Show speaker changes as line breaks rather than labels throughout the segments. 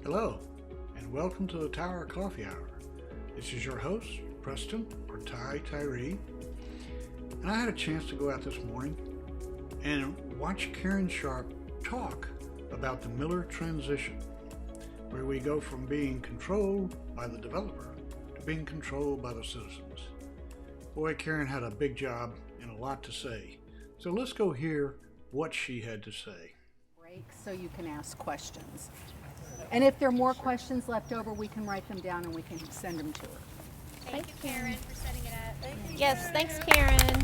Hello, and welcome to the Tower Coffee Hour. This is your host, Preston, or Tyree, and I had a chance to go out this morning and watch Karen Sharp talk about the Mueller transition, where we go from being controlled by the developer to being controlled by the citizens. Boy, Karen had a big job and a lot to say, so let's go hear what she had to say.
So you can ask questions. And if there are more questions left over, we can write them down and we can send them to her.
Thank you, Karen, for setting it up.
Yes, thanks, Karen.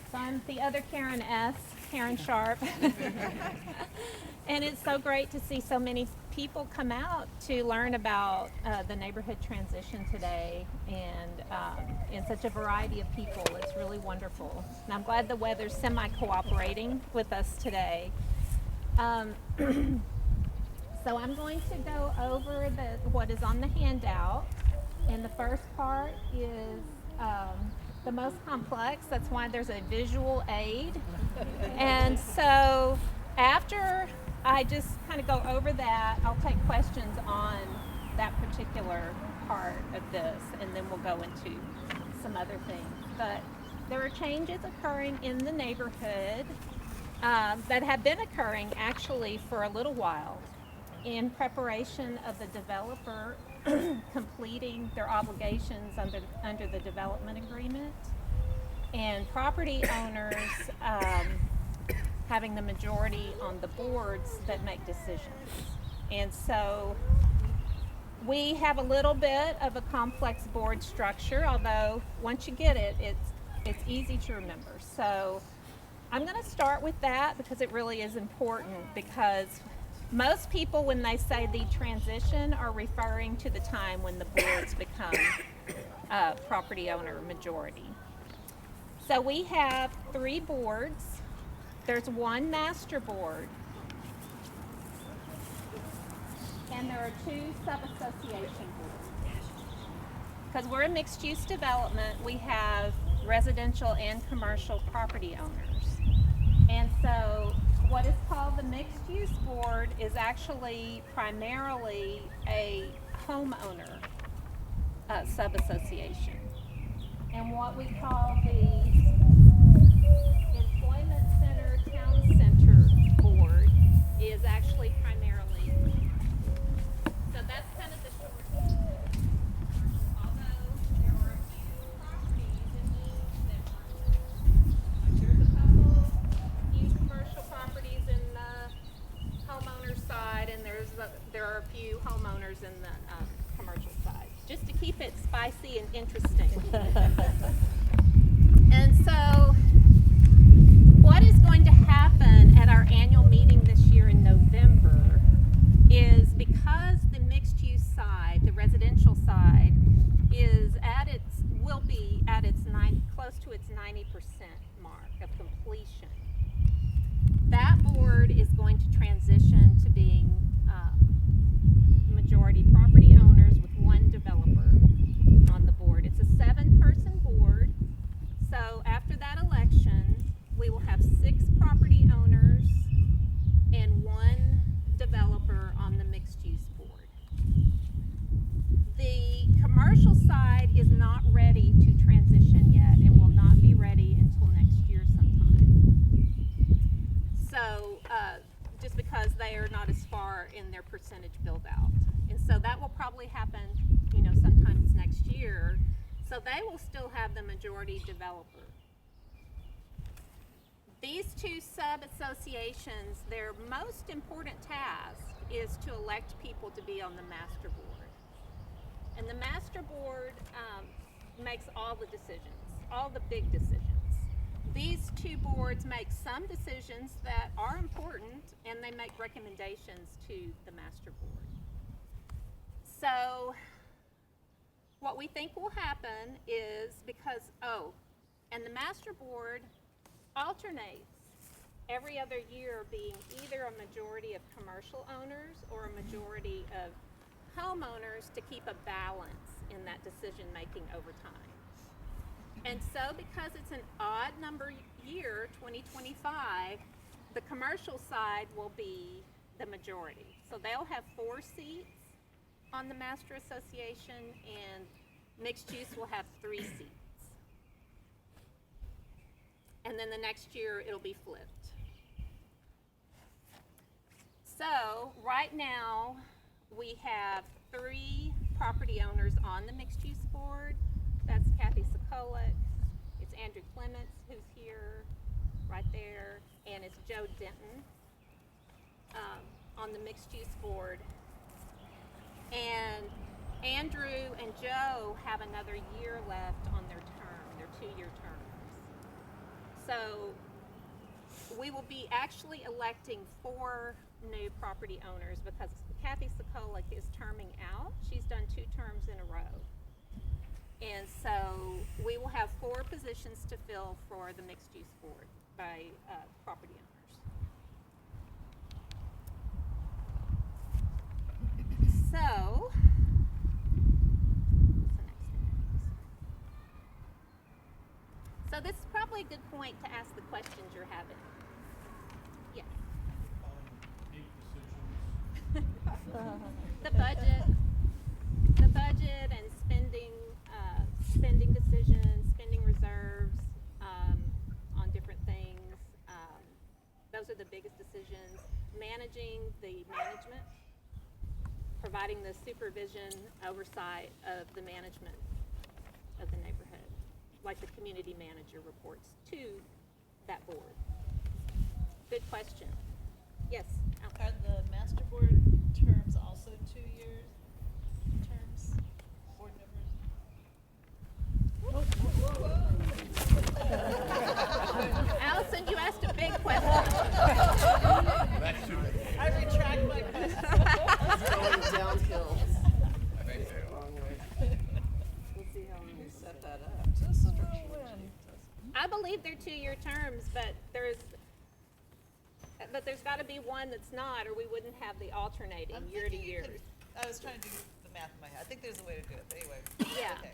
So I'm the other Karen S., Karen Sharp. And it's so great to see so many people come out to learn about the neighborhood transition today, and such a variety of people. It's really wonderful. And I'm glad the weather's semi-cooperating with us today. So I'm going to go over what is on the handout, and the first part is the most complex. That's why there's a visual aid. And so after I just kind of go over that, I'll take questions on that particular part of this, and then we'll go into some other things. But there are changes occurring in the neighborhood that have been occurring actually for a little while in preparation of the developer completing their obligations under the development agreement, and property owners having the majority on the boards that make decisions. And so we have a little bit of a complex board structure, although once you get it, it's easy to remember. So I'm going to start with that because it really is important, because most people, when they say the transition, are referring to the time when the boards become property owner majority. So we have 3 boards. There's 1 master board, and there are 2 sub-association boards. Because we're a mixed-use development, we have residential and commercial property owners. And so what is called the mixed-use board is actually primarily a homeowner sub-association. And what we call the Employment Center Town Center Board is actually primarily, so that's kind of the short. Although there were a few properties in each that there's a couple few commercial properties in the homeowner side, and there are a few homeowners in the commercial side, just to keep it spicy and interesting. And so what is going to happen at our annual meeting this year in November is, because the mixed-use side, the residential side, will be at close to its 90% mark of completion. That board is going to transition to being majority property owners with 1 developer on the board. It's a 7-person board. So after that election, we will have 6 property owners and 1 developer on the mixed-use board. The commercial side is not ready to transition yet and will not be ready until next year sometime. So just because they are not as far in their percentage build out. And so that will probably happen, sometimes next year. So they will still have the majority developer. These 2 sub-associations, their most important task is to elect people to be on the master board. And the master board makes all the decisions, all the big decisions. These 2 boards make some decisions that are important, and they make recommendations to the master board. So what we think will happen is, and the master board alternates every other year, being either a majority of commercial owners or a majority of homeowners, to keep a balance in that decision making over time. And so because it's an odd number year, 2025, the commercial side will be the majority. So they'll have 4 seats on the Master Association, and mixed use will have 3 seats. And then the next year it'll be flipped. So right now we have 3 property owners on the mixed use board. That's Kathy Sokolic, it's Andrew Clements who's here, right there, and it's Joe Denton on the mixed use board. And Andrew and Joe have another year left on their term, their 2-year terms. So we will be actually electing 4 new property owners because Kathy Sokolic is terming out. She's done 2 terms in a row. And so we will have 4 positions to fill for the mixed use board by property owners. So, what's the next thing? So this is probably a good point to ask the questions you're having. Yes.
Deep decisions.
The budget and spending decisions, spending reserves on different things. Those are the biggest decisions. Managing the management, providing the supervision, oversight of the management of the neighborhood, like the community manager reports to that board. Good question. Yes, Alex.
Are the master board terms also 2-year terms, board members?
Allison, you asked a big question.
That's too big.
I retract my question.
It's going downhill.
I think they are.
Wrong way.
We'll see how we
Set that up.
Just a whirlwind.
I believe they're 2-year terms, but there's got to be one that's not, or we wouldn't have the alternating
I'm
year to
thinking you
year.
could- I was trying to do the math in my head. I think there's a way to do it, but anyway.
Yeah.
Okay.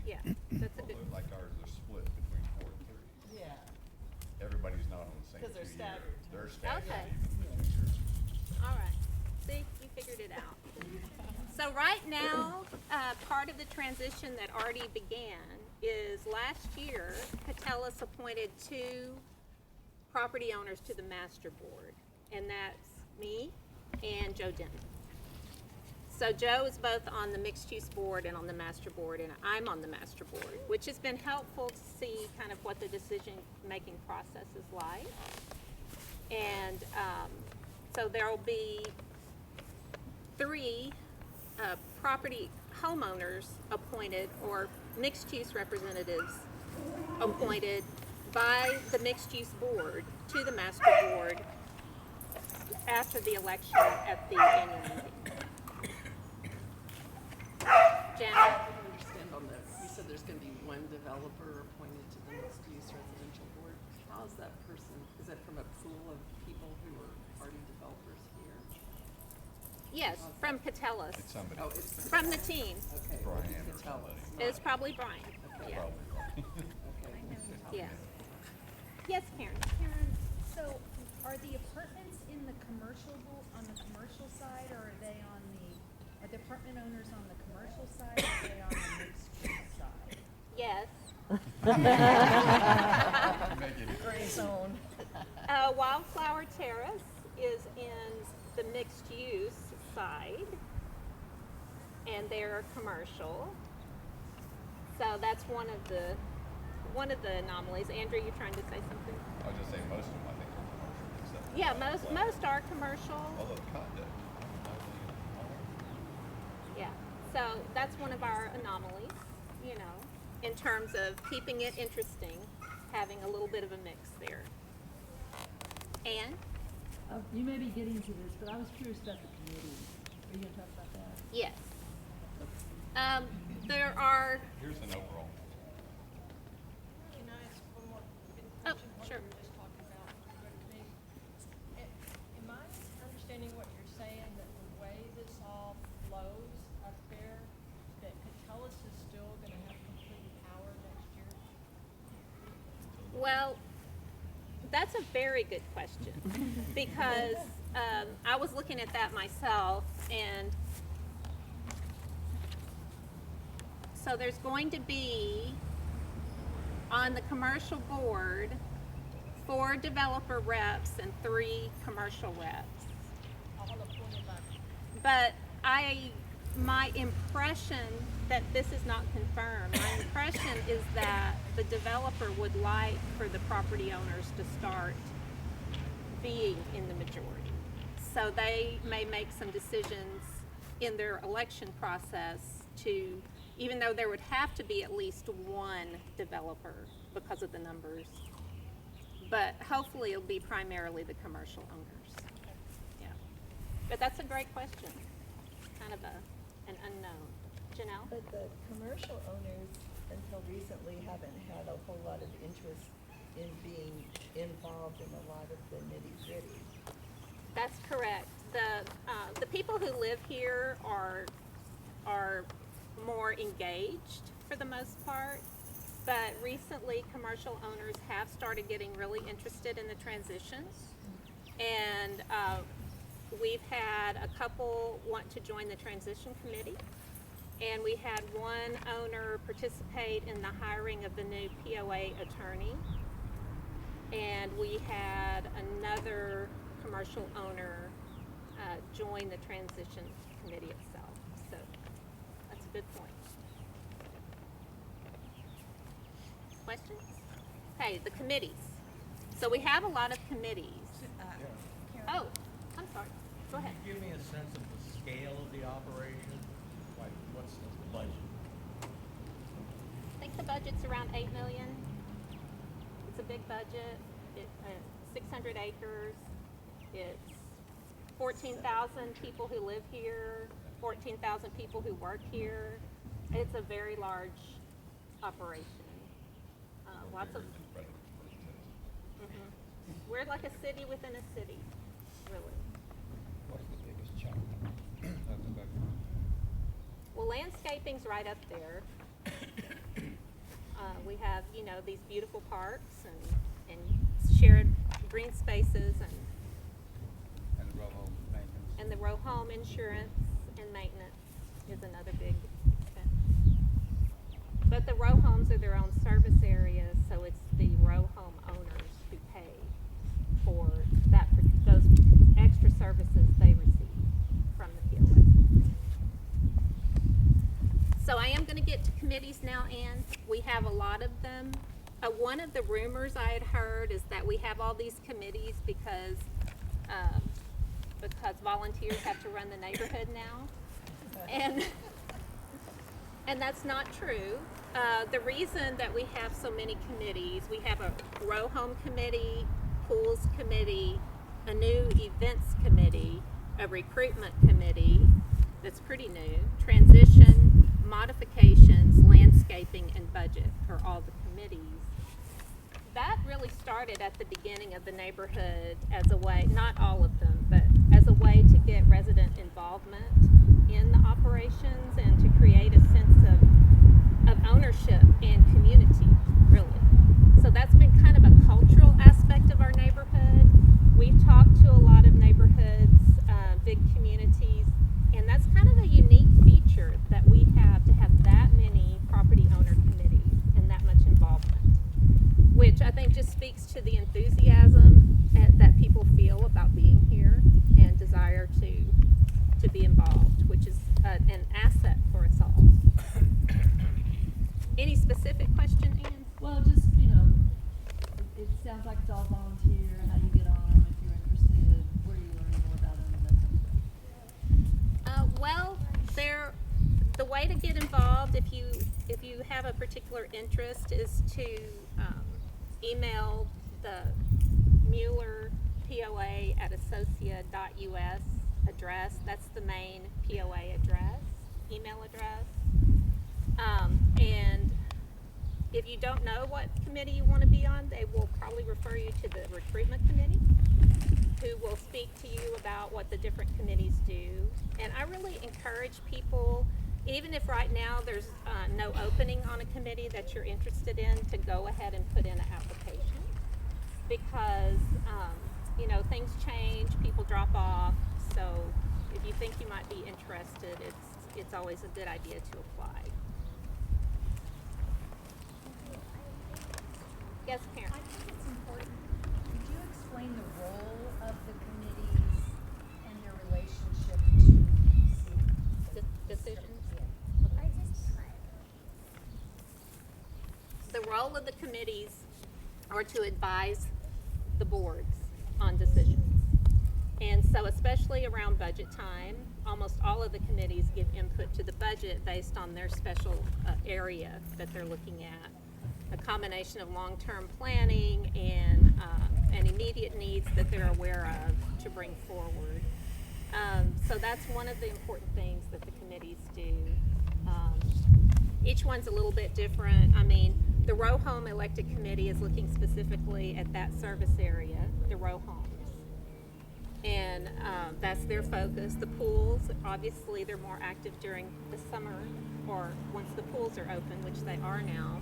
Yeah, that's a good.
Although like ours are split between 4 and 3.
Yeah.
Everybody's not on the same
'Cause they're
2 year.
staggered.
They're staggered
Okay.
even the 2 years.
All right. See, you figured it out. So right now, part of the transition that already began is last year, Catellus appointed 2 property owners to the master board, and that's me and Joe Denton. So Joe is both on the mixed use board and on the master board, and I'm on the master board, which has been helpful to see kind of what the decision-making process is like. And so there will be 3 property homeowners appointed, or mixed-use representatives appointed by the mixed-use board to the master board after the election at the annual meeting. Janet?
I don't understand on that. You said there's going to be 1 developer appointed to the mixed-use residential board. How is that person? Is that from a pool of people who are already developers here?
Yes, from Catellus.
It's somebody.
Oh, it's
From the team.
okay.
Brian
you
or
could tell us.
somebody.
It's probably Brian. Yeah.
Probably.
Okay.
Yeah. Yes, Karen?
Karen, so are the apartments in the on the commercial side, or are they are the apartment owners on the commercial side, or are they on the mixed use side?
Yes.
Make it
Gray zone.
Wildflower Terrace is in the mixed use side, and they're commercial. So that's one of the anomalies. Andrew, you trying to say something?
I was just saying most of them, I think, are commercial, except for
Yeah,
the
most are commercial.
Although the condo.
Yeah. So that's one of our anomalies, in terms of keeping it interesting, having a little bit of a mix there. And
You may be getting to this, but I was curious about the committee. Are you going to talk about that?
yes, there are.
Here's an overall.
Can I ask one more
Oh,
question? What
sure.
you were just talking about regarding me? Am I understanding what you're saying, that the way this all flows up there, that Catellus is still gonna have complete power next year?
Well, That's a very good question because I was looking at that myself, and so there's going to be on the commercial board 4 developer reps and 3 commercial reps.
I want to pull it back.
But my impression that this is not confirmed, my impression is that the developer would like for the property owners to start being in the majority. So they may make some decisions in their election process to, even though there would have to be at least 1 developer because of the numbers, but hopefully it'll be primarily the commercial owners. Yeah. But that's a great question. Kind of an unknown. Janelle?
But the commercial owners, until recently, haven't had a whole lot of interest in being involved in a lot of the nitty-gritty.
That's correct. The people who live here are more engaged for the most part, but recently commercial owners have started getting really interested in the transitions, and we've had a couple want to join the transition committee, and we had one owner participate in the hiring of the new POA attorney, and we had another commercial owner join the transition committee itself. So that's a good point. Questions? Okay, the committees. So we have a lot of committees. Oh, I'm sorry. Go ahead.
Can you give me a sense of the scale of the operation? Like, what's the budget?
I think the budget's around $8 million. It's a big budget. It's 600 acres. It's 14,000 people who live here, 14,000 people who work here. It's a very large operation. Lots of. We're like a city within a city, really.
What's the biggest chunk of the budget?
Well, landscaping's right up there. We have, these beautiful parks and shared green spaces
And the row home maintenance?
and the row home insurance and maintenance is another big expense. But the row homes are their own service areas, so it's the row home owners who pay for those extra services they receive from the POA. So I am going to get to committees now, Ann. We have a lot of them. One of the rumors I had heard is that we have all these committees because volunteers have to run the neighborhood now, and that's not true. The reason that we have so many committees, we have a row home committee, pools committee, a new events committee, a recruitment committee that's pretty new, transition, modifications, landscaping, and budget are all the committees. That really started at the beginning of the neighborhood as a way, not all of them, but as a way to get resident involvement in the operations and to create a sense of ownership and community, really. So that's been kind of a cultural aspect of our neighborhood. We've talked to a lot of neighborhoods, big communities, and that's kind of a unique feature that we have, to have that many property owner committees and that much involvement, which I think just speaks to the enthusiasm that people feel about being here and desire to be involved, which is an asset for us all. Any specific question, Ann?
Well, just, it sounds like it's all volunteer, how do you get on them, if you're interested, where do you learn more about them, and that kind of thing.
Well, the way to get involved, if you have a particular interest, is to email the Mueller POA at associa.us address. That's the main POA email address. And if you don't know what committee you want to be on, they will probably refer you to the recruitment committee, who will speak to you about what the different committees do. And I really encourage people, even if right now there's no opening on a committee that you're interested in, to go ahead and put in an application. because, you know, things change, people drop off. So if you think you might be interested, it's always a good idea to apply. Yes, Karen?
I think it's important. Could you explain the role of the committees and their relationship to
Decisions?
Yeah.
The role of the committees are to advise the boards on decisions. And so especially around budget time, almost all of the committees give input to the budget based on their special area that they're looking at. A combination of long-term planning and immediate needs that they're aware of to bring forward. So that's one of the important things that the committees do. Each one's a little bit different. I mean, the row home elected committee is looking specifically at that service area, the row homes. And that's their focus. The pools, obviously, they're more active during the summer or once the pools are open, which they are now.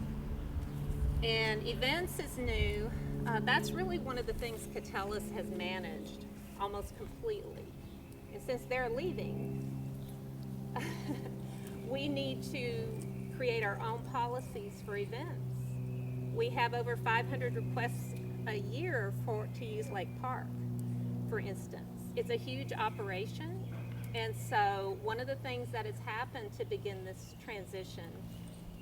And events is new. That's really one of the things Catellus has managed almost completely. And since they're leaving, we need to create our own policies for events. We have over 500 requests a year to use Lake Park, for instance. It's a huge operation. And so one of the things that has happened to begin this transition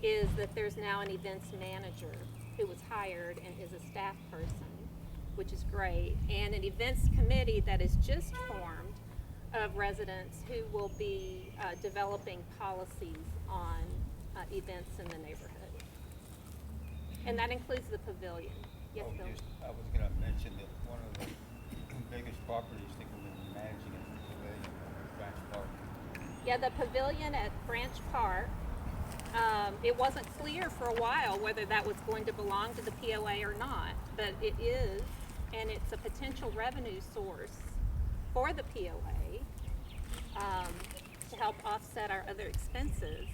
is that there's now an events manager who was hired and is a staff person, which is great, and an events committee that is just formed of residents who will be developing policies on events in the neighborhood. And that includes the pavilion. Yes, Bill?
I was gonna mention that one of the biggest properties that we're gonna be managing is the pavilion at Branch Park.
Yeah, the pavilion at Branch Park, it wasn't clear for a while whether that was going to belong to the POA or not, but it is, and it's a potential revenue source for the POA to help offset our other expenses.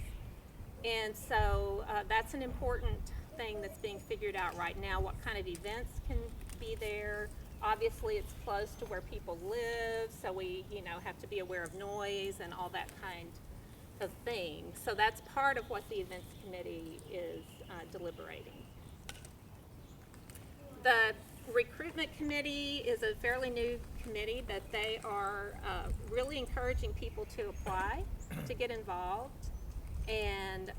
And so that's an important thing that's being figured out right now, what kind of events can be there. Obviously, it's close to where people live, so we, have to be aware of noise and all that kind of thing. So that's part of what the events committee is deliberating. The recruitment committee is a fairly new committee, but they are really encouraging people to apply, to get involved. And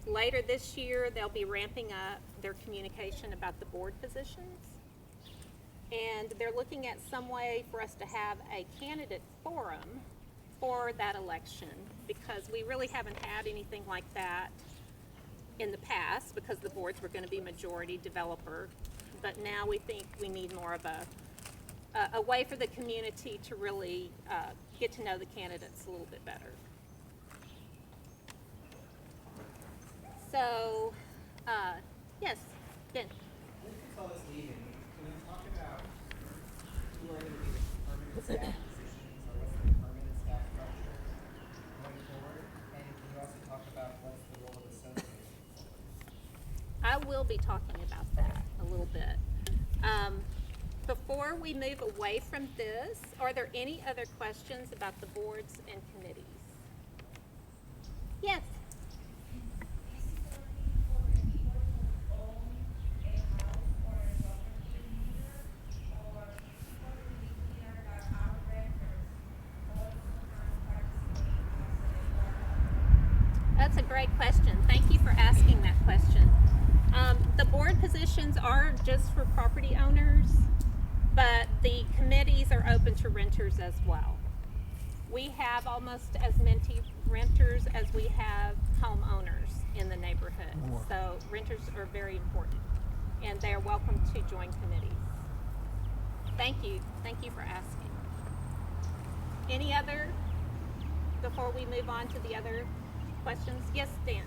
later this year, they'll be ramping up their communication about the board positions. And they're looking at some way for us to have a candidate forum for that election, because we really haven't had anything like that in the past because the boards were going to be majority developer. But now we think we need more of a way for the community to really get to know the candidates a little bit better. So, yes, Ben.
With Catellus leaving, can you talk about who are going to be the permanent staff positions, or what's the permanent staff structure going forward? And can you also talk about what's the role of associates?
I will be talking about that a little bit. Before we move away from this, are there any other questions about the boards and committees? Yes. That's a great question. Thank you for asking that question. The board positions are just for property owners, but the committees are open to renters as well. We have almost as many renters as we have homeowners in the neighborhood. So renters are very important, and they are welcome to join committees. Thank you. Thank you for asking. Any other, before we move on to the other questions? Yes, Dan.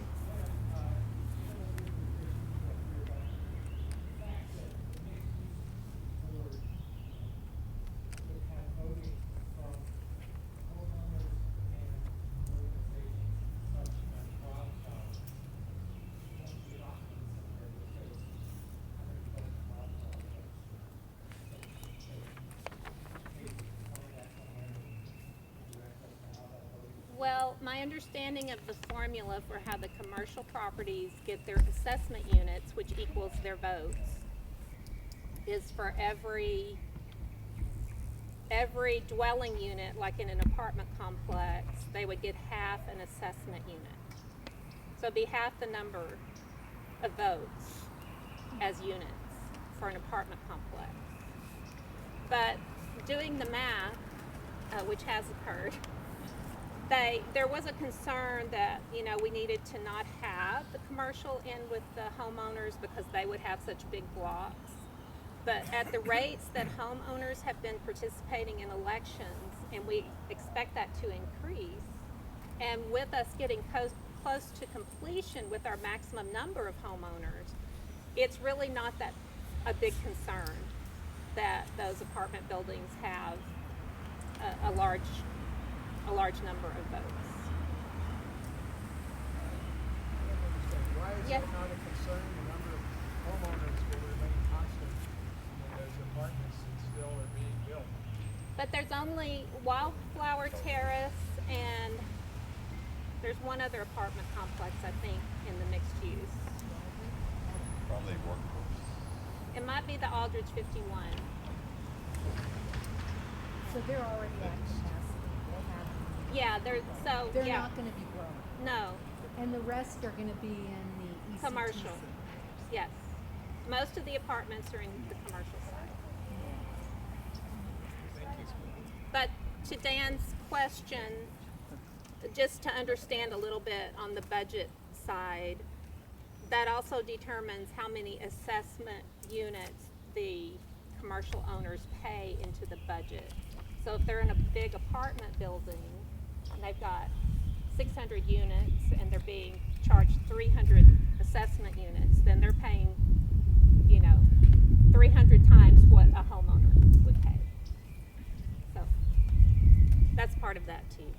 Well, my understanding of the formula for how the commercial properties get their assessment units, which equals their votes, is for every dwelling unit, like in an apartment complex, they would get half an assessment unit. So it'd be half the number of votes as units for an apartment complex. But doing the math, which has occurred, there was a concern that, you know, we needed to not have the commercial in with the homeowners because they would have such big blocks. But at the rates that homeowners have been participating in elections, and we expect that to increase, and with us getting close to completion with our maximum number of homeowners, it's really not that a big concern that those apartment buildings have a large number of votes.
Why is
Yes.
it not a concern? The number of homeowners will remain constant when those apartments still are being built.
But there's only Wildflower Terrace, and there's one other apartment complex, I think, in the mixed use.
Probably workforce.
It might be the Aldridge 51.
So they're already at capacity. They have,
Yeah,
they're
yeah,
not gonna be growing.
no,
And the rest are gonna be in the ECTC.
commercial, yes. Most of the apartments are in the commercial side. But to Dan's question, just to understand a little bit on the budget side, that also determines how many assessment units the commercial owners pay into the budget. So if they're in a big apartment building and they've got 600 units and they're being charged 300 assessment units, then they're paying, 300 times what a homeowner would pay. So that's part of that too.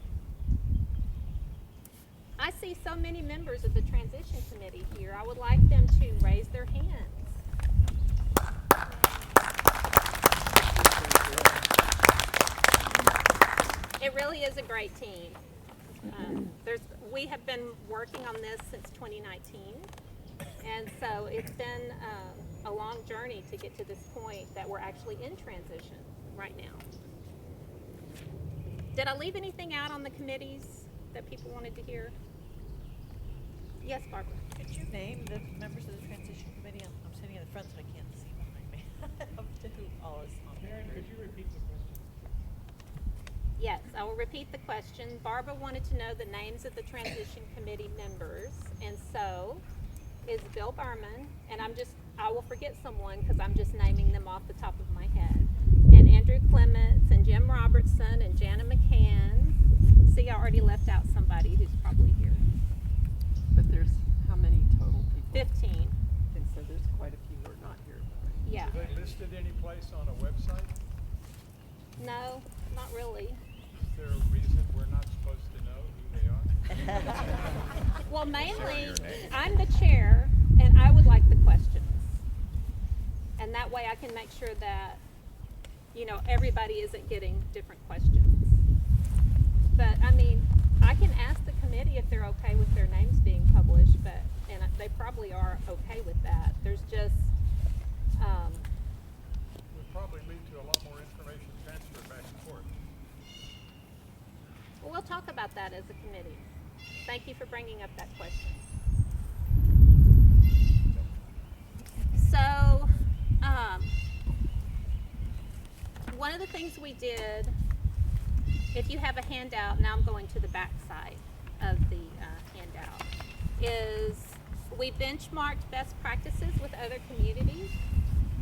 I see so many members of the transition committee here. I would like them to raise their hands. It really is a great team. We have been working on this since 2019, and so it's been a long journey to get to this point that we're actually in transition right now. Did I leave anything out on the committees that people wanted to hear? Yes, Barbara.
Could you name the members of the transition committee? I'm sitting in the front, so I can't see behind me. Of who all is on there.
Karen, could you repeat the question?
Yes, I will repeat the question. Barbara wanted to know the names of the transition committee members, and so is Bill Berman, and I will forget someone because I'm just naming them off the top of my head, and Andrew Clements, and Jim Robertson, and Jana McCann. See, I already left out somebody who's probably here.
But there's how many total people?
15.
And so there's quite a few who are not here.
Yeah.
Are they listed any place on a website?
No, not really.
Is there a reason we're not supposed to know who they are?
Well, mainly, I'm the chair, and I would like the questions. And that way I can make sure that, everybody isn't getting different questions. But, I can ask the committee if they're okay with their names being published, and they probably are okay with that. There's just,
Would probably lead to a lot more information transfer back and forth.
well, we'll talk about that as a committee. Thank you for bringing up that question. So, one of the things we did, if you have a handout, now I'm going to the back side of the handout, is we benchmarked best practices with other communities.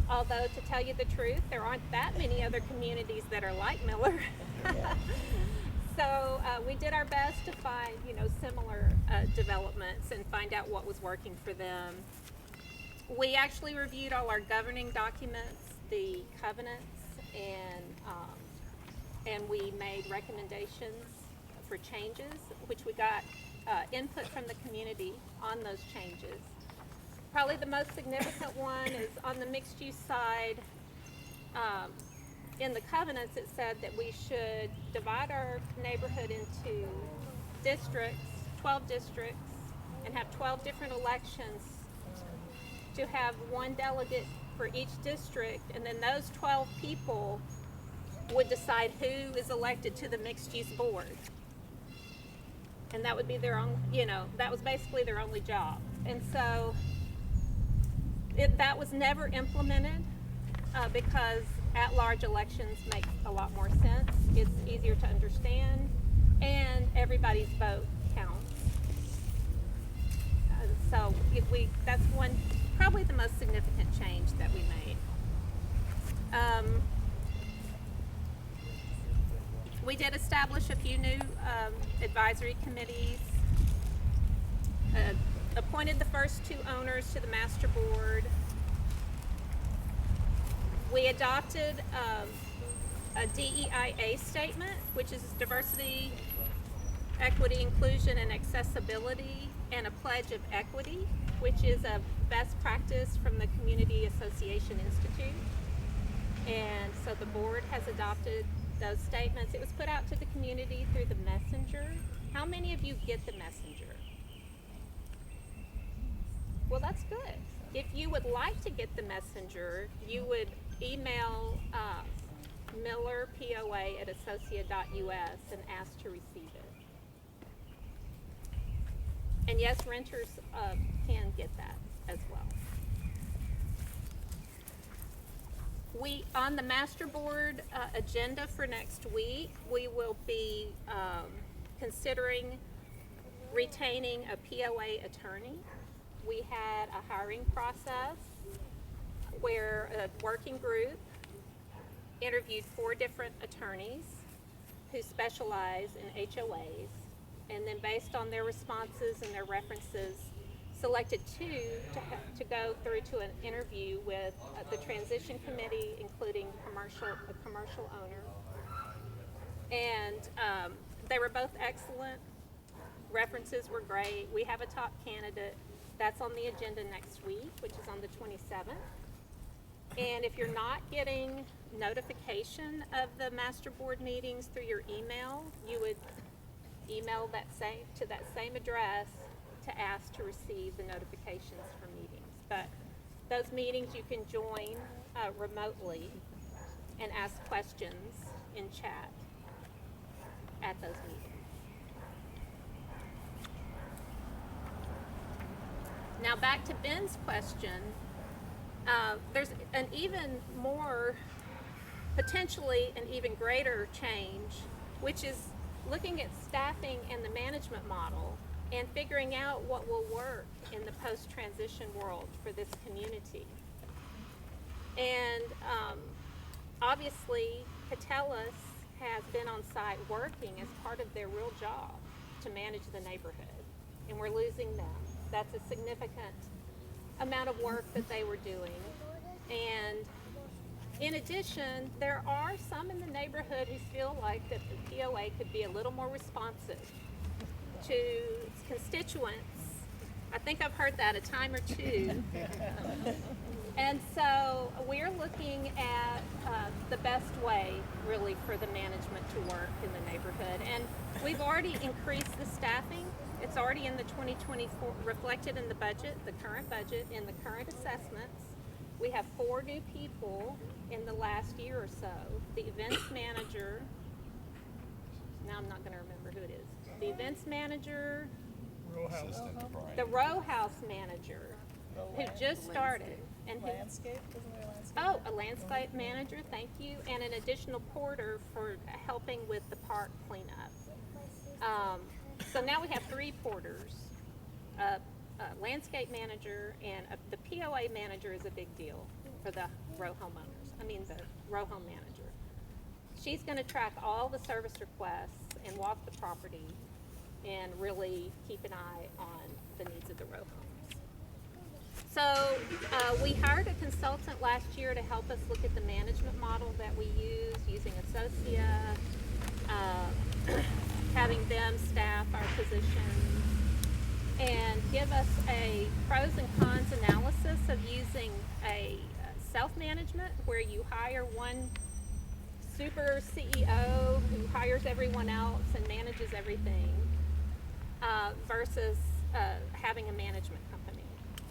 Although, to tell you the truth, there aren't that many other communities that are like Miller. So we did our best to find, similar developments and find out what was working for them. We actually reviewed all our governing documents, the covenants, and we made recommendations for changes, which we got input from the community on those changes. Probably the most significant one is on the mixed-use side. In the covenants, it said that we should divide our neighborhood into districts, 12 districts, and have 12 different elections, to have one delegate for each district, and then those 12 people would decide who is elected to the mixed use board. And that would be their own, that was basically their only job. And so that was never implemented because at-large elections make a lot more sense. It's easier to understand, and everybody's vote counts. So that's probably the most significant change that we made. We did establish a few new advisory committees, appointed the first 2 owners to the master board. We adopted a DEIA statement, which is diversity, equity, inclusion, and accessibility, and a pledge of equity, which is a best practice from the Community Association Institute. And so the board has adopted those statements. It was put out to the community through the messenger. How many of you get the messenger? Well, that's good. If you would like to get the messenger, you would email Mueller, POA at associa.us and ask to receive it. And yes, renters can get that as well. On the master board agenda for next week, we will be considering retaining a POA attorney. We had a hiring process where a working group interviewed 4 different attorneys who specialize in HOAs, and then based on their responses and their references, selected 2 to go through to an interview with the transition committee, including a commercial owner. And they were both excellent. References were great. We have a top candidate. That's on the agenda next week, which is on the 27th. And if you're not getting notification of the master board meetings through your email, you would email to that same address to ask to receive the notifications for meetings. But those meetings you can join remotely and ask questions in chat at those meetings. Now back to Ben's question. There's an even more, potentially an even greater change, which is looking at staffing and the management model and figuring out what will work in the post-transition world for this community. And obviously, Catellus has been on site working as part of their real job to manage the neighborhood, and we're losing them. That's a significant amount of work that they were doing. And in addition, there are some in the neighborhood who feel like that the POA could be a little more responsive to its constituents. I think I've heard that a time or 2. And so we're looking at the best way, really, for the management to work in the neighborhood. And we've already increased the staffing. It's already in the 2024, reflected in the budget, the current budget, in the current assessments. We have 4 new people in the last year or so. The events manager, now I'm not going to remember who it is. The events manager, the row house manager, who just started. And
Landscape, isn't there a landscape?
Oh, a landscape manager, thank you, and an additional porter for helping with the park cleanup. So now we have 3 porters, a landscape manager, and the POA manager is a big deal for the row home manager. She's going to track all the service requests and walk the property and really keep an eye on the needs of the row homes. So we hired a consultant last year to help us look at the management model that we use, using Associa, having them staff our positions, and give us a pros and cons analysis of using a self-management where you hire one super CEO who hires everyone else and manages everything, versus having a management company.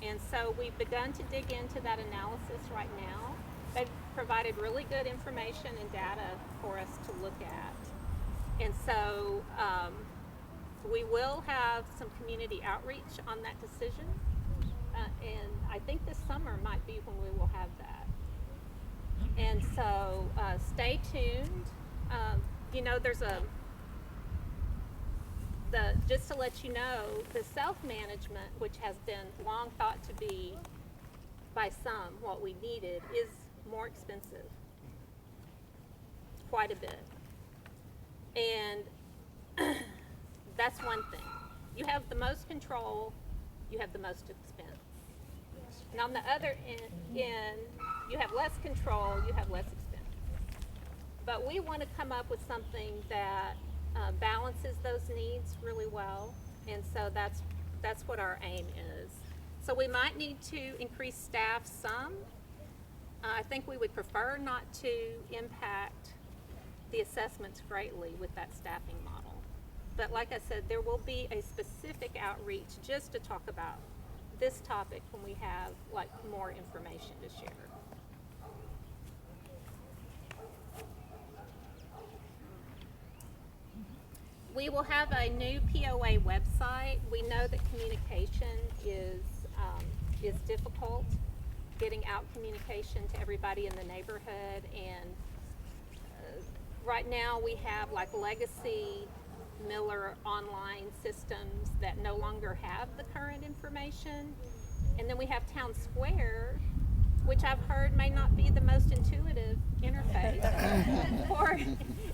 And so we've begun to dig into that analysis right now. They've provided really good information and data for us to look at. And so we will have some community outreach on that decision. And I think this summer might be when we will have that. And so stay tuned. You know, there's just to let you know, the self-management, which has been long thought to be by some what we needed, is more expensive, quite a bit. And that's one thing. You have the most control, you have the most expense. And on the other end, you have less control, you have less expense. But we want to come up with something that balances those needs really well, and so that's what our aim is. So we might need to increase staff some. I think we would prefer not to impact the assessments greatly with that staffing model. But like I said, there will be a specific outreach just to talk about this topic when we have like more information to share. We will have a new POA website. We know that communication is difficult, getting out communication to everybody in the neighborhood. And right now we have like legacy Mueller online systems that no longer have the current information. And then we have Town Square, which I've heard may not be the most intuitive interface for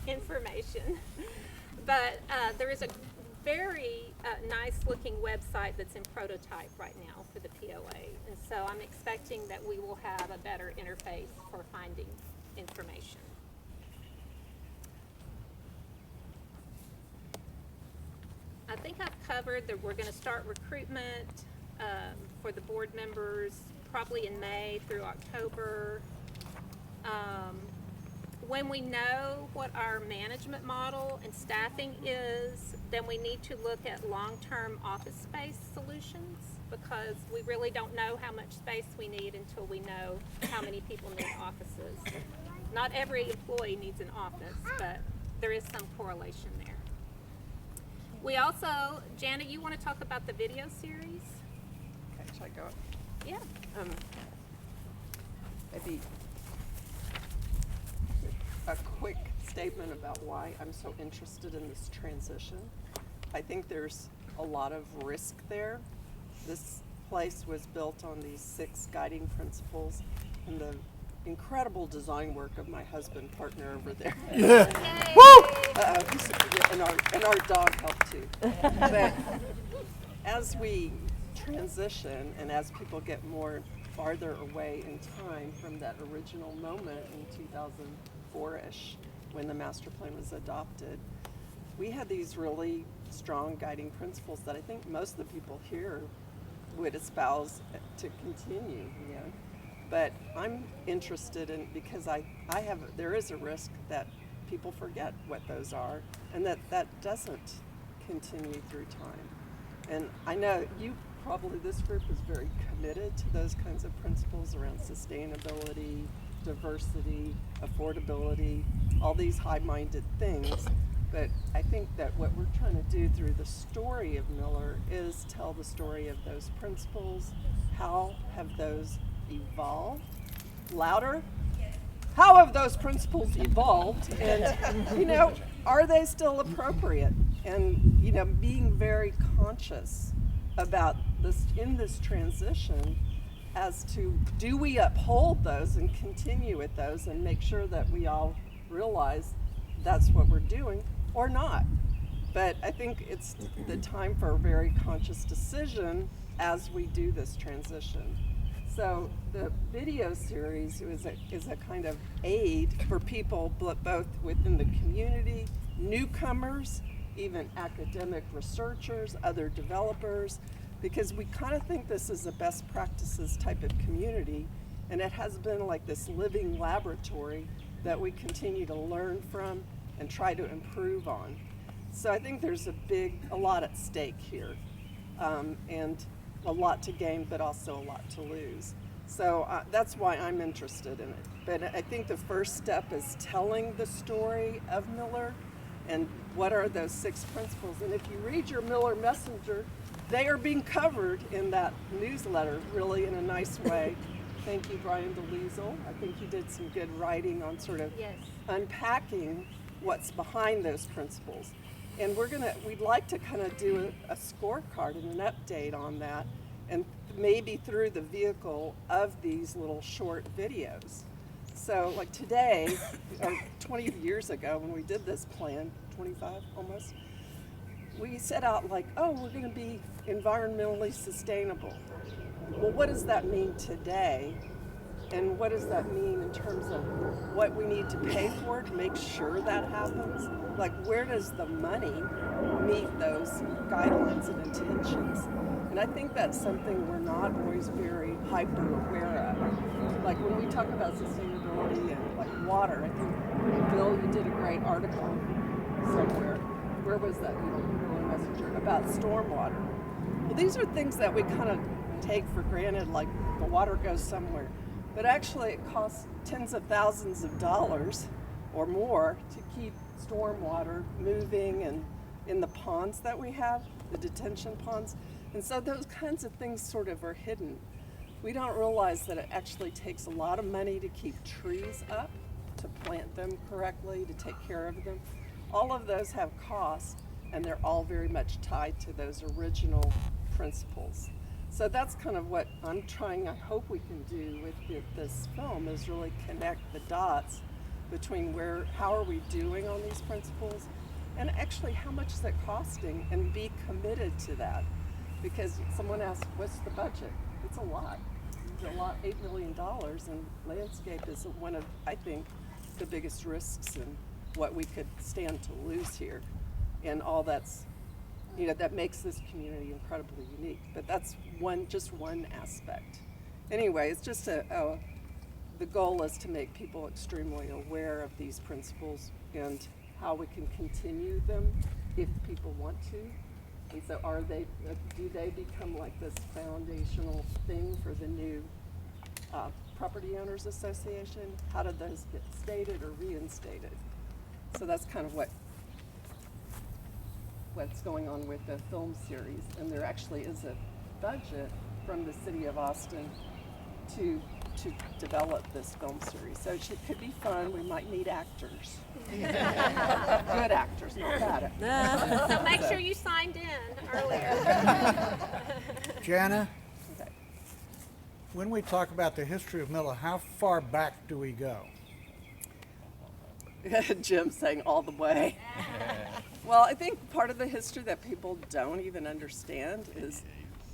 information. But there is a very nice looking website that's in prototype right now for the POA. And so I'm expecting that we will have a better interface for finding information. I think I've covered that we're going to start recruitment for the board members probably in May through October. When we know what our management model and staffing is, then we need to look at long-term office space solutions, because we really don't know how much space we need until we know how many people need offices. Not every employee needs an office, but there is some correlation there. We also, Janet, you want to talk about the video series?
Okay, should I go?
Yeah.
Maybe a quick statement about why I'm so interested in this transition. I think there's a lot of risk there. This place was built on these 6 guiding principles and the incredible design work of my husband, partner over there.
Yeah.
Woo! And our dog helped too. But as we transition and as people get more farther away in time from that original moment in 2004-ish when the master plan was adopted, we had these really strong guiding principles that I think most of the people here would espouse to continue, you know. But I'm interested in, because there is a risk that people forget what those are, and that doesn't continue through time. And I know this group is very committed to those kinds of principles around sustainability, diversity, affordability, all these high-minded things. But I think that what we're trying to do through the story of Mueller is tell the story of those principles. How have those evolved? Louder? How have those principles evolved? And, you know, are they still appropriate? And, you know, being very conscious about this in this transition as to, do we uphold those and continue with those and make sure that we all realize that's what we're doing or not? But I think it's the time for a very conscious decision as we do this transition. So the video series is a kind of aid for people both within the community, newcomers, even academic researchers, other developers, because we kind of think this is a best practices type of community, and it has been like this living laboratory that we continue to learn from and try to improve on. So I think there's a lot at stake here, and a lot to gain, but also a lot to lose. So that's why I'm interested in it. But I think the first step is telling the story of Mueller and what are those 6 principles. And if you read your Mueller Messenger, they are being covered in that newsletter really in a nice way. Thank you, Brian DeLiesel. I think you did some good writing on sort of unpacking what's behind those principles. And we'd like to kind of do a scorecard and an update on that, and maybe through the vehicle of these little short videos. So like today, or 20 years ago when we did this plan, 25 almost, we set out like, oh, we're going to be environmentally sustainable. Well, what does that mean today? And what does that mean in terms of what we need to pay for to make sure that happens? Like, where does the money meet those guidelines and intentions? And I think that's something we're not always very hyper aware of. Like when we talk about sustainability and like water, I think, Bill, you did a great article somewhere. Where was that? Messenger about stormwater. Well, these are things that we kind of take for granted, like the water goes somewhere. But actually it costs tens of thousands of dollars or more to keep stormwater moving and in the ponds that we have, the detention ponds. And so those kinds of things sort of are hidden. We don't realize that it actually takes a lot of money to keep trees up, to plant them correctly, to take care of them. All of those have costs, and they're all very much tied to those original principles. So that's kind of what I'm trying, I hope we can do with this film, is really connect the dots between how are we doing on these principles, and actually how much is it costing, and be committed to that. Because someone asked, what's the budget? It's a lot. It's a lot, $8 million, and landscape is one of, I think, the biggest risks and what we could stand to lose here. And all that's, that makes this community incredibly unique. But that's just one aspect. Anyway, it's just the goal is to make people extremely aware of these principles and how we can continue them if people want to. And so do they become like this foundational thing for the new Property Owners Association? How did those get stated or reinstated? So that's kind of what's going on with the film series. And there actually is a budget from the city of Austin to develop this film series. So it could be fun. We might need actors. Good actors, not bad actors.
So make sure you signed in earlier.
Jana, when we talk about the history of Mueller, how far back do we go?
Jim saying all the way. Well, I think part of the history that people don't even understand is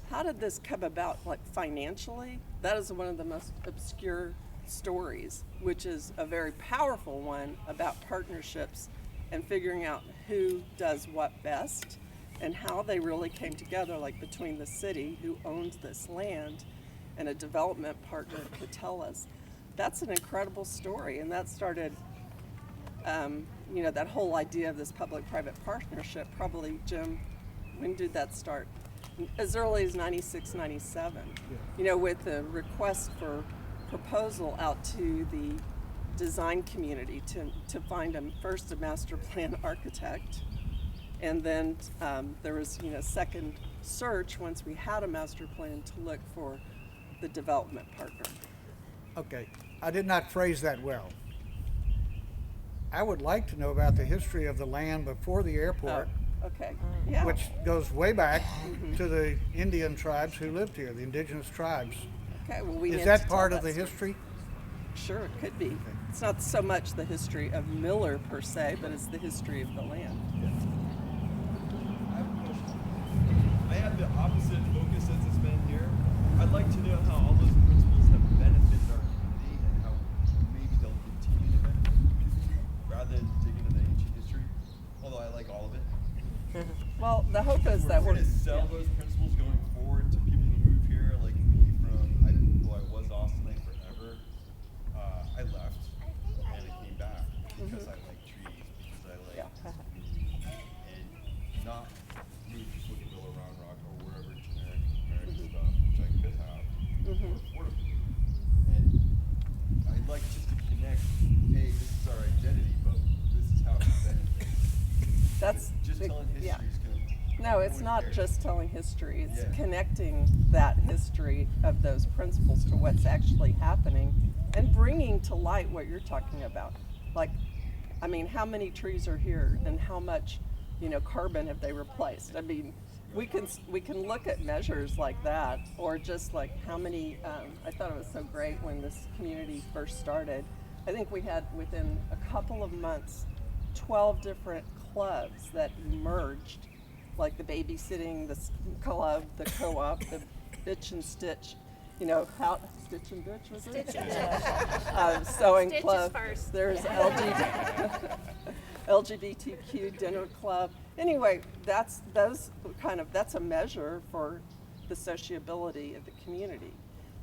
how did this come about, like financially? That is one of the most obscure stories, which is a very powerful one about partnerships and figuring out who does what best and how they really came together, like between the city who owns this land and a development partner, Catellus. That's an incredible story, and that started that whole idea of this public-private partnership, probably, Jim, when did that start? As early as 96, 97, with the request for proposal out to the design community to find first a master plan architect. And then there was, second search once we had a master plan to look for the development partner.
Okay, I did not phrase that well. I would like to know about the history of the land before the airport.
Oh, okay. Yeah.
Which goes way back to the Indian tribes who lived here, the indigenous tribes.
Okay, well,
is that part of the history?
Sure, it could be. It's not so much the history of Mueller per se, but it's the history of the land.
I have a question. I have the opposite focus since it's been here. I'd like to know how all those principles have benefited our community and how maybe they'll continue to benefit the community rather than dig into the ancient history, although I like all of it.
Well, the hope is that
we're going to sell those principles going forward to people who move here, like me I was Austinite forever. I left and I came back because I like trees, because I like community, and telling
yeah.
history is gonna.
No, it's not just telling history. It's
Yeah.
connecting that history of those principles to what's actually happening and bringing to light what you're talking about. Like, I mean, how many trees are here and how much, carbon have they replaced? I mean, we can look at measures like that, or just like how many. I thought it was so great when this community first started. I think we had within a couple of months 12 different clubs that emerged, like the babysitting, the club, the co-op, the bitch and stitch, how stitch and bitch was it?
Stitch and bitch.
Sewing
Stitch is
club.
first.
There's LGBTQ dinner club. Anyway, that's a measure for the sociability of the community.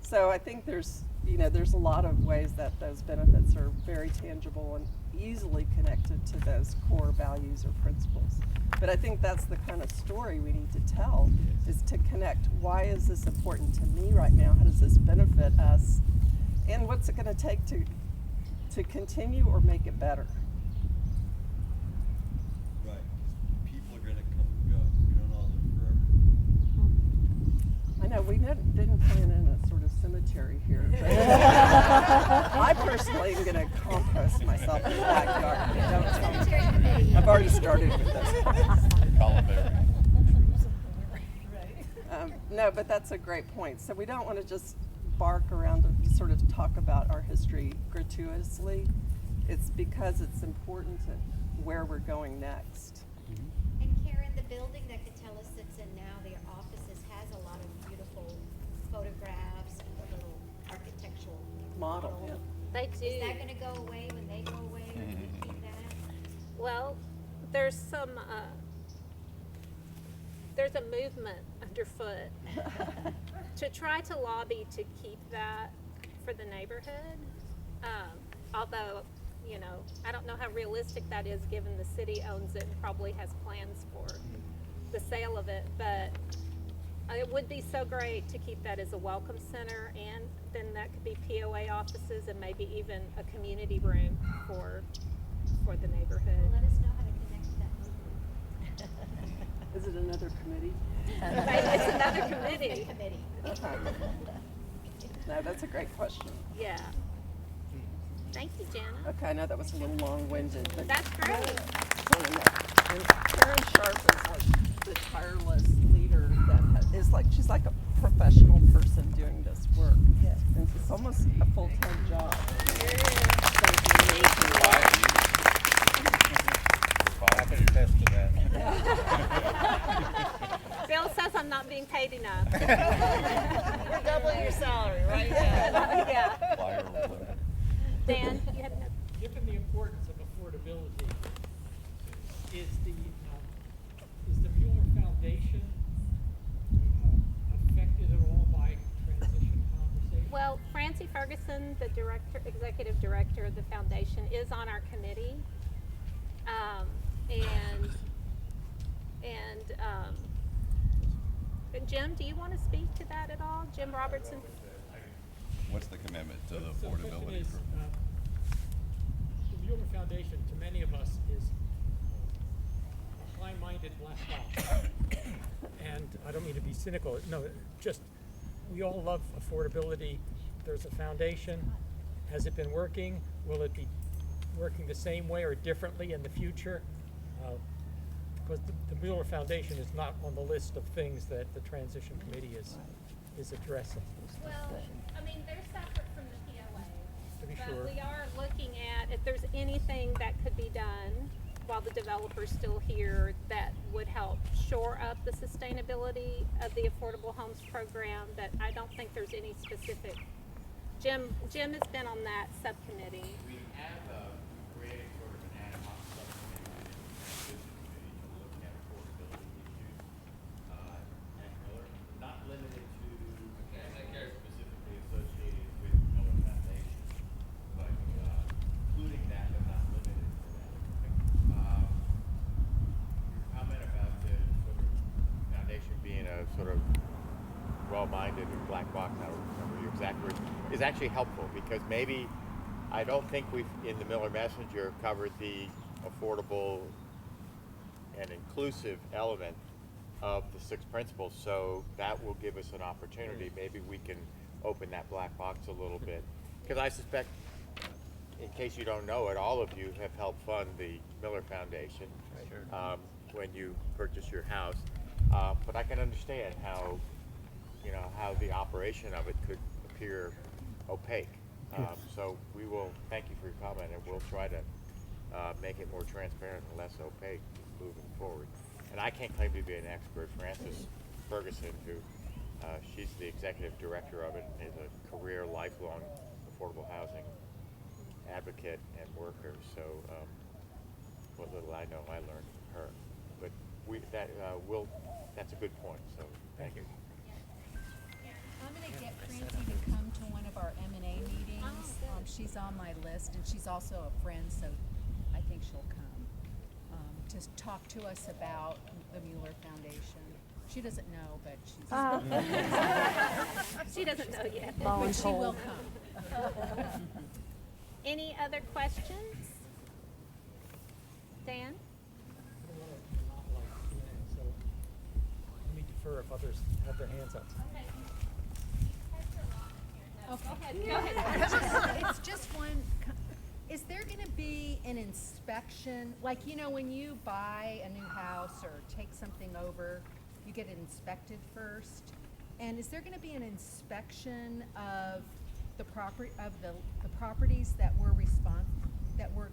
So I think there's a lot of ways that those benefits are very tangible and easily connected to those core values or principles. But I think that's the kind of story we need to tell, is to connect, why is this important to me right now? How does this benefit us? And what's it going to take to continue or make it better?
Right. 'Cause people are gonna come and go. We don't all live forever.
I know we didn't plan in a sort of cemetery here. But I personally am going to compost myself in the backyard. Don't tell me. I've already started with this. No, but that's a great point. So we don't want to just bark around and sort of talk about our history gratuitously. It's because it's important to where we're going next.
And Karen, the building that Catellus sits in now, their offices, has a lot of beautiful photographs and a little architectural
Model,
model.
yeah.
They do.
Is that gonna go away when they go away, or do we keep that?
Well, there's there's a movement underfoot to try to lobby to keep that for the neighborhood. Although, I don't know how realistic that is, given the city owns it and probably has plans for the sale of it. But it would be so great to keep that as a welcome center, and then that could be POA offices and maybe even a community room for the neighborhood.
Let us know how to connect to that movement.
Is it another committee?
It's another committee.
Committee.
Okay. No, that's a great question.
Yeah. Thank you, Jana.
Okay, I know that was a little long-winded, but
That's great.
And Karen Sharp is like the tireless leader that she's like a professional person doing this work.
Yes.
And it's almost a full-time job.
I can attest to that.
Bill says I'm not being paid enough.
We're doubling your salary, right?
Yeah. Dan, you had another.
Given the importance of affordability, is the Mueller Foundation affected at all by transition conversations?
Well, Francie Ferguson, the executive director of the foundation, is on our committee. And Jim, do you want to speak to that at all? Jim Robertson?
What's the commitment to the
So question
affordability?
is, the Mueller Foundation, to many of us, is a high-minded black box. And I don't mean to be cynical. No, just we all love affordability. There's a foundation. Has it been working? Will it be working the same way or differently in the future? Because the Mueller Foundation is not on the list of things that the Transition Committee is addressing.
Well, I mean, they're separate from the POA.
To be
but
sure.
we are looking at if there's anything that could be done while the developer's still here that would help shore up the sustainability of the affordable homes program. But I don't think there's any specific. Jim has been on that subcommittee.
We have created sort of an ad hoc subcommittee within the transition committee to look at affordability issues at Mueller, not limited to specifically associated with Mueller Foundation, but including that, but not limited to that. Your comment about the sort of foundation being a sort of well-minded and black box, I don't remember your exact words, is actually helpful, because maybe I don't think we've in the Mueller Messenger covered the affordable
an inclusive element of the 6 principles. So that will give us an opportunity. Maybe we can open that black box a little bit. Because I suspect, in case you don't know it, all of you have helped fund the Mueller Foundation when you purchase your house. But I can understand how, how the operation of it could appear opaque. So we will thank you for your comment, and we'll try to make it more transparent and less opaque moving forward. And I can't claim to be an expert. Frances Ferguson, who she's the executive director of it, is a career, lifelong affordable housing advocate and worker. So what little I know, I learned from her. But that's a good point. So thank you.
I'm going to get Francie to come to one of our M&A meetings. She's on my list, and she's also a friend, so I think she'll come to talk to us about the Mueller Foundation. She doesn't know, but she's...
She doesn't know yet.
But she will come.
Any other questions? Dan?
So let me defer if others have their hands up.
Okay. Go ahead. It's just one. Is there going to be an inspection? Like, when you buy a new house or take something over, you get it inspected first. And is there going to be an inspection of the property of the properties that we're going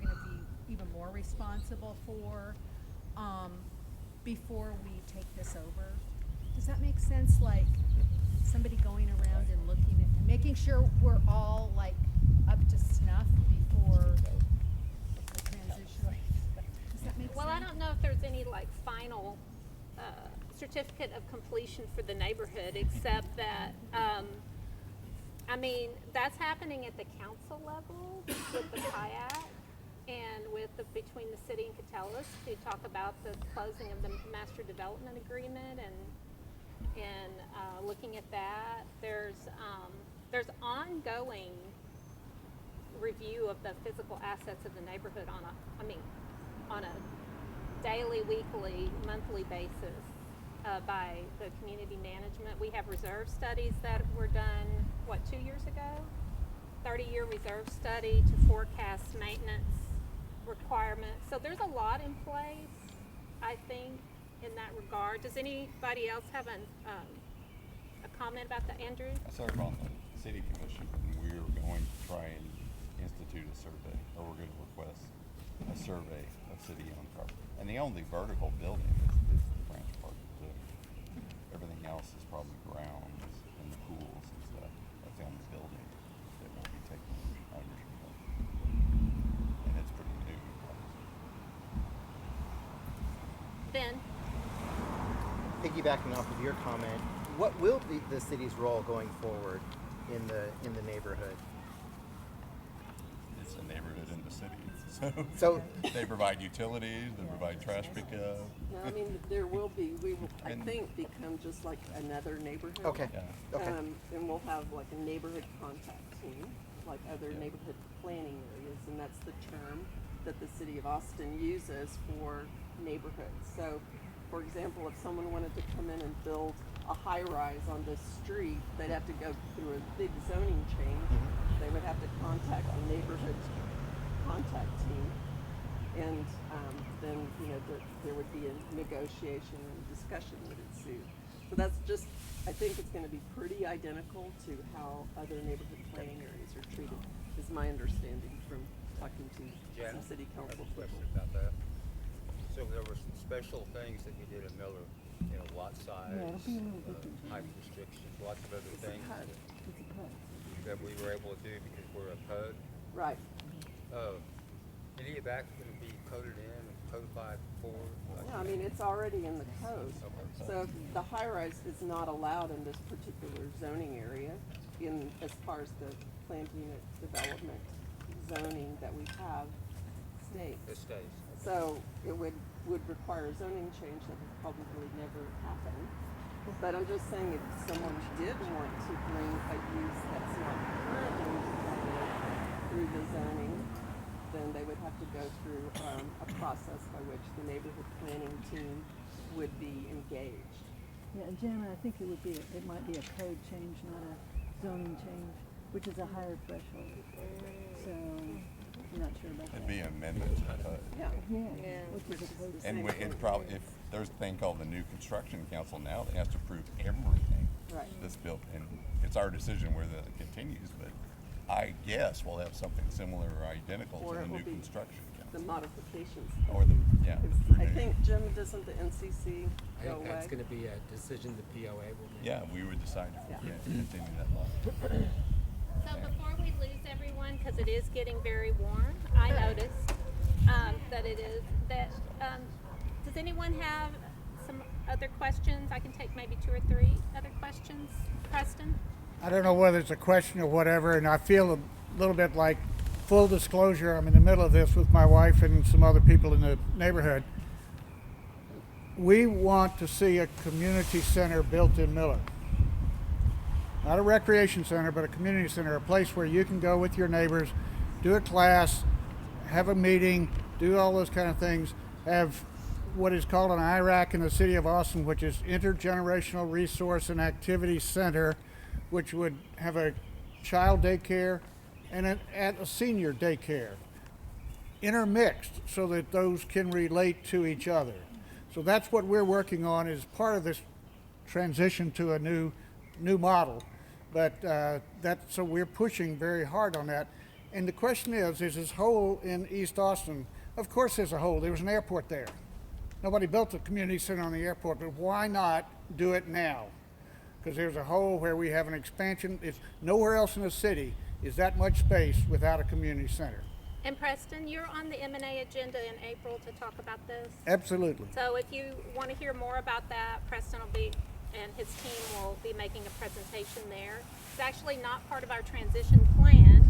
to be even more responsible for before we take this over? Does that make sense? Like somebody going around and looking at and making sure we're all like up to snuff before the transition. Does that make sense?
Well, I don't know if there's any like final certificate of completion for the neighborhood, except that that's happening at the council level with the kayak and between the city and Catellus to talk about the closing of the master development agreement and looking at that. There's ongoing review of the physical assets of the neighborhood on a daily, weekly, monthly basis by the community management. We have reserve studies that were done, 2 years ago? 30-year reserve study to forecast maintenance requirements. So there's a lot in place, I think, in that regard. Does anybody else have a comment about that, Andrew?
I serve on the city commission, and we're going to try and institute a survey, or we're going to request a survey of city-owned property. And the only vertical building is the branch park. Everything else is probably grounds and the pools and stuff. That's the only building that will be taken under. And it's pretty new.
Ben?
Piggybacking off of your comment, what will be the city's role going forward in the neighborhood?
It's a neighborhood in the city. So they provide utilities, they provide trash pickup.
No, there will be, we will, I think, become just like another neighborhood.
Okay.
Yeah.
Okay.
And we'll have like a neighborhood contact team, like other neighborhood planning areas, and that's the term that the city of Austin uses for neighborhoods. So, for example, if someone wanted to come in and build a high-rise on this street, they'd have to go through a big zoning change. They would have to contact the neighborhood contact team, and then there would be a negotiation and discussion that ensue. So that's just, I think it's going to be pretty identical to how other neighborhood planning areas are treated, is my understanding from talking to some city council
I have a question
people.
about that. So there were some special things that we did at Miller, lot size, height restrictions, lots of other things that we were able to do because we're a PUD.
Right.
Any of that's going to be coded in and codified for?
Yeah, it's already in the code. So the high-rise is not allowed in this particular zoning area as far as the planned unit development zoning that we have states.
It stays.
So it would require a zoning change that would probably never happen. But I'm just saying, if someone did want to bring a use that's not currently permitted through the zoning, then they would have to go through a process by which the neighborhood planning team would be engaged.
Yeah, and Jana, I think it might be a code change, not a zoning change, which is a higher threshold. So I'm not sure about that.
It'd be an amendment to the code.
Yeah, which is a code.
And it's probably, if there's a thing called the new construction council now, that has to approve everything that's built, and it's our decision whether that continues, but I guess we'll have something similar or identical
Or
to
it
the
will
new
be
construction
the
council.
modifications.
Or the, yeah.
I think, Jim, doesn't the NCC
I
go
think
away?
that's going to be a decision the POA will make.
Yeah, we would decide if we continue that law.
So before we lose everyone, because it is getting very warm, I noticed that it is that. Does anyone have some other questions? I can take maybe 2 or 3 other questions. Preston?
I don't know whether it's a question or whatever, and I feel a little bit like, full disclosure, I'm in the middle of this with my wife and some other people in the neighborhood. We want to see a community center built in Miller. Not a recreation center, but a community center, a place where you can go with your neighbors, do a class, have a meeting, do all those kind of things, have what is called an IRAC in the city of Austin, which is Intergenerational Resource and Activity Center, which would have a child daycare and a senior daycare intermixed so that those can relate to each other. So that's what we're working on as part of this transition to a new model. But so we're pushing very hard on that. And the question is this hole in East Austin? Of course there's a hole. There was an airport there. Nobody built a community center on the airport, but why not do it now? Because there's a hole where we have an expansion. It's nowhere else in the city is that much space without a community center.
And Preston, you're on the M&A agenda in April to talk about this?
Absolutely.
So if you want to hear more about that, Preston will be, and his team will be making a presentation there. It's actually not part of our transition plan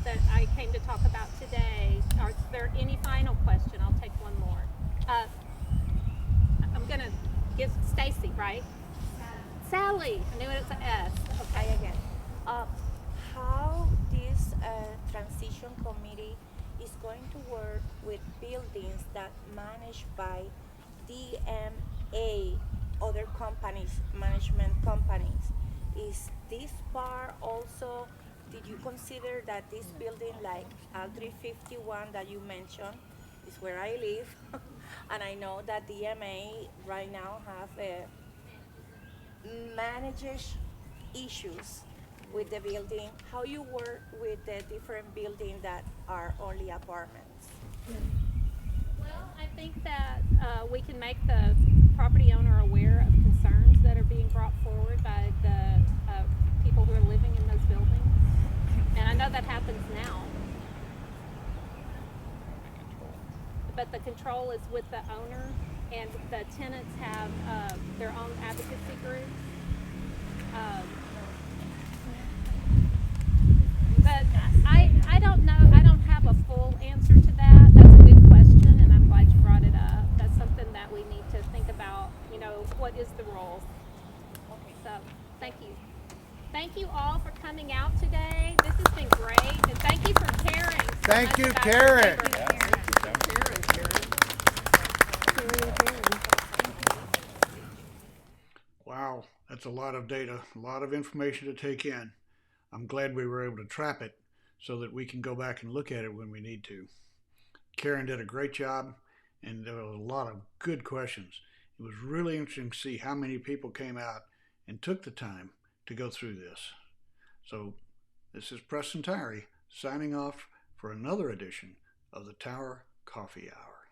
that I came to talk about today. Is there any final question? I'll take one more. I'm going to give Stacy, right? Sally. I knew it was an S. Okay, again.
How this transition committee is going to work with buildings that managed by DMA, other companies, management companies. Is this part also, did you consider that this building like Aldrich 51 that you mentioned is where I live, and I know that DMA right now have manages issues with the building, how you work with the different buildings that are only apartments?
Well, I think that we can make the property owner aware of concerns that are being brought forward by the people who are living in those buildings. And I know that happens now. But the control is with the owner, and the tenants have their own advocacy groups. But I don't know, I don't have a full answer to that. That's a good question, and I'm glad you brought it up. That's something that we need to think about, what is the role? Okay, so thank you. Thank you all for coming out today. This has been great, and thank you for caring.
Thank you, Karen. Wow, that's a lot of data, a lot of information to take in. I'm glad we were able to trap it so that we can go back and look at it when we need to. Karen did a great job, and there was a lot of good questions. It was really interesting to see how many people came out and took the time to go through this. So this is Preston Tyree signing off for another edition of the Tower Coffee Hour.